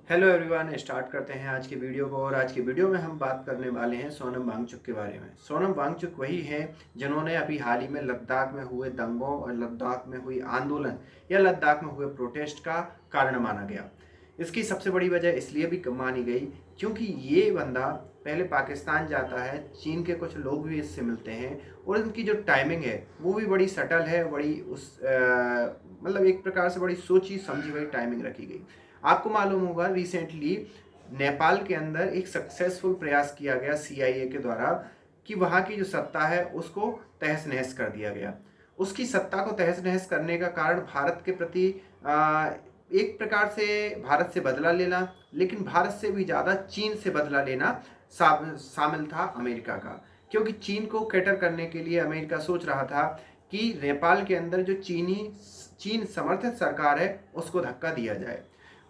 Hello everyone, start करते हैं आज की वीडियो को। और आज की वीडियो में हम बात करने वाले हैं सोनम वांगचुक के बारे में। सोनम वांगचुक वही हैं जिन्होंने अभी हाल ही में लद्दाख में हुए दंगों और लद्दाख में हुई आंदोलन या लद्दाख में हुए प्रोटेस्ट का कारण माना गया। इसकी सबसे बड़ी वजह इसलिए भी मानी गई क्योंकि ये बंदा पहले पाकिस्तान जाता है, चीन के कुछ लोग भी इससे मिलते हैं और इनकी जो टाइमिंग है वो भी बड़ी सटल है, बड़ी मतलब एक प्रकार से बड़ी सोची समझी हुई टाइमिंग रखी गई। आपको मालूम होगा रिसेंटली नेपाल के अंदर एक सक्सेसफुल प्रयास किया गया सीआईए के द्वारा कि वहाँ की जो सत्ता है उसको तहस नहस कर दिया गया। उसकी सत्ता को तहस नहस करने का कारण भारत के प्रति एक प्रकार से भारत से बदला लेना, लेकिन भारत से भी ज़्यादा चीन से बदला लेना शामिल था अमेरिका का। क्योंकि चीन को कैटर करने के लिए अमेरिका सोच रहा था कि नेपाल के अंदर जो चीन समर्थित सरकार है उसको धक्का दिया जाए।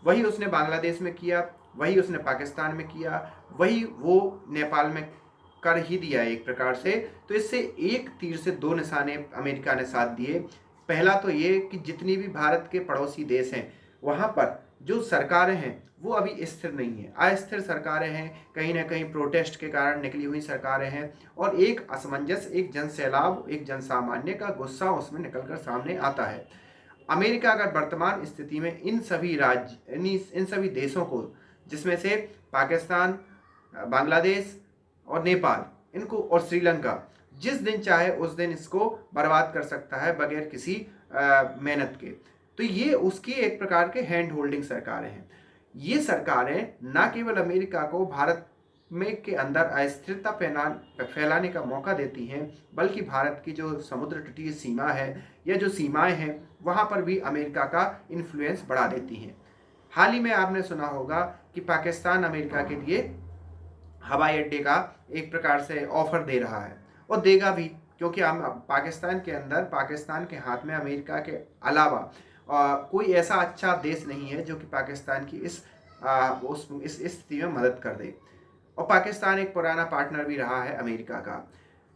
वही उसने बांग्लादेश में किया, वही उसने पाकिस्तान में किया, वही वो नेपाल में कर ही दिया एक प्रकार से। तो इससे एक तीर से दो निशाने अमेरिका ने साथ दिए। पहला तो ये कि जितनी भी भारत के पड़ोसी देश हैं वहाँ पर जो सरकारें हैं वो अभी स्थिर नहीं है, अस्थिर सरकारें हैं, कहीं ना कहीं प्रोटेस्ट के कारण निकली हुई सरकारें हैं और एक असमंजस, एक जन सैलाब, एक जन सामान्य का गुस्सा उसमें निकलकर सामने आता है। अमेरिका अगर वर्तमान स्थिति में इन सभी राज्य इन सभी देशों को, जिसमें से पाकिस्तान, बांग्लादेश और नेपाल, इनको और श्रीलंका, जिस दिन चाहे उस दिन इसको बर्बाद कर सकता है बगैर किसी मेहनत के। तो ये उसकी एक प्रकार के हैंड होल्डिंग सरकारें हैं। ये सरकारें न केवल अमेरिका को भारत में के अंदर अस्थिरता फैलाने का मौका देती हैं, बल्कि भारत की जो समुद्र तटीय सीमा है या जो सीमाएं हैं वहाँ पर भी अमेरिका का इन्फ्लुएंस बढ़ा देती हैं। हाल ही में आपने सुना होगा कि पाकिस्तान अमेरिका के लिए हवाई अड्डे का एक प्रकार से ऑफर दे रहा है और देगा भी, क्योंकि हम पाकिस्तान के अंदर, पाकिस्तान के हाथ में अमेरिका के अलावा कोई ऐसा अच्छा देश नहीं है जो कि पाकिस्तान की इस स्थिति में मदद कर दे। और पाकिस्तान एक पुराना पार्टनर भी रहा है अमेरिका का।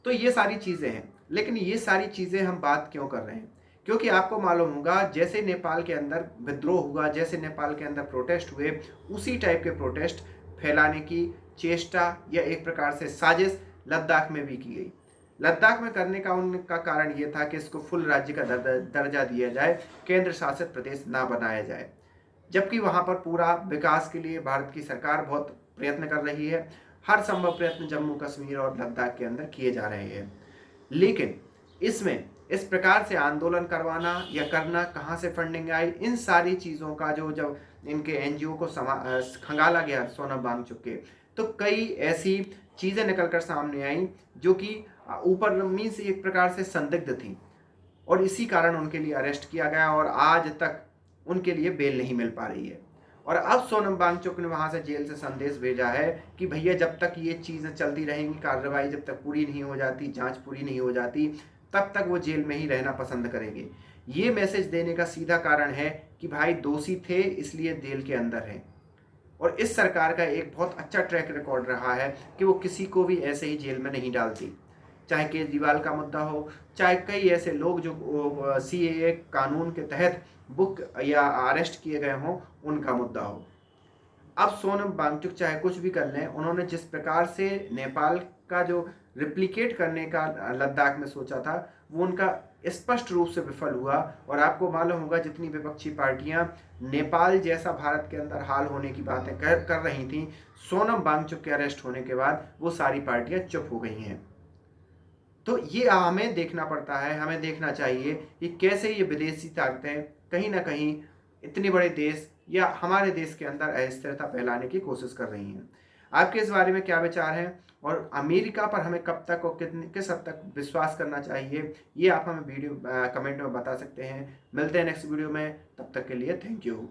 तो ये सारी चीज़ें हैं, लेकिन ये सारी चीज़ें हम बात क्यों कर रहे हैं? क्योंकि आपको मालूम होगा जैसे नेपाल के अंदर विद्रोह हुआ, जैसे नेपाल के अंदर प्रोटेस्ट हुए, उसी टाइप के प्रोटेस्ट फैलाने की चेष्टा या एक प्रकार से साजिश लद्दाख में भी की गई। लद्दाख में करने का उनका कारण ये था कि इसको फुल राज्य का दर्जा दिया जाए, केंद्र शासित प्रदेश ना बनाया जाए। जबकि वहाँ पर पूरा विकास के लिए भारत की सरकार बहुत प्रयत्न कर रही है। हर संभव प्रयत्न जम्मू कश्मीर और लद्दाख के अंदर किए जा रहे हैं, लेकिन इसमें इस प्रकार से आंदोलन करवाना या करना कहाँ से फंडिंग आई, इन सारी चीज़ों का जो जब इनके एनजीओ को खंगाला गया सोनम वांगचुक के, तो कई ऐसी चीज़ें निकल कर सामने आई जो कि ऊपर मीन्स एक प्रकार से संदिग्ध थी और इसी कारण उनके लिए अरेस्ट किया गया और आज तक उनके लिए बेल नहीं मिल पा रही है। और अब सोनम वांगचुक ने वहाँ से जेल से संदेश भेजा है कि भैया जब तक ये चीज़ें चलती रहेंगी, कार्रवाई जब तक पूरी नहीं हो जाती, जांच पूरी नहीं हो जाती, तब तक वो जेल में ही रहना पसंद करेंगे। ये मैसेज देने का सीधा कारण है कि भाई दोषी थे इसलिए जेल के अंदर हैं। और इस सरकार का एक बहुत अच्छा ट्रैक रिकॉर्ड रहा है कि वो किसी को भी ऐसे ही जेल में नहीं डालती, चाहे केजरीवाल का मुद्दा हो, चाहे कई ऐसे लोग जो सीएए कानून के तहत बुक या अरेस्ट किए गए हों उनका मुद्दा हो। अब सोनम वांगचुक चाहे कुछ भी कर लें, उन्होंने जिस प्रकार से नेपाल का जो रिप्लिकेट करने का लद्दाख में सोचा था वो उनका स्पष्ट रूप से विफल हुआ। और आपको मालूम होगा जितनी विपक्षी पार्टियां नेपाल जैसा भारत के अंदर हाल होने की बातें कर रही थीं, सोनम वांगचुक के अरेस्ट होने के बाद वो सारी पार्टियां चुप हो गई हैं। तो ये हमें देखना पड़ता है, हमें देखना चाहिए कि कैसे ये विदेशी ताकतें कहीं ना कहीं इतने बड़े देश या हमारे देश के अंदर अस्थिरता फैलाने की कोशिश कर रही हैं। आपके इस बारे में क्या विचार हैं और अमेरिका पर हमें कब तक और किस हद तक विश्वास करना चाहिए, ये आप हमें वीडियो कमेंट में बता सकते हैं। मिलते हैं नेक्स्ट वीडियो में, तब तक के लिए थैंक यू।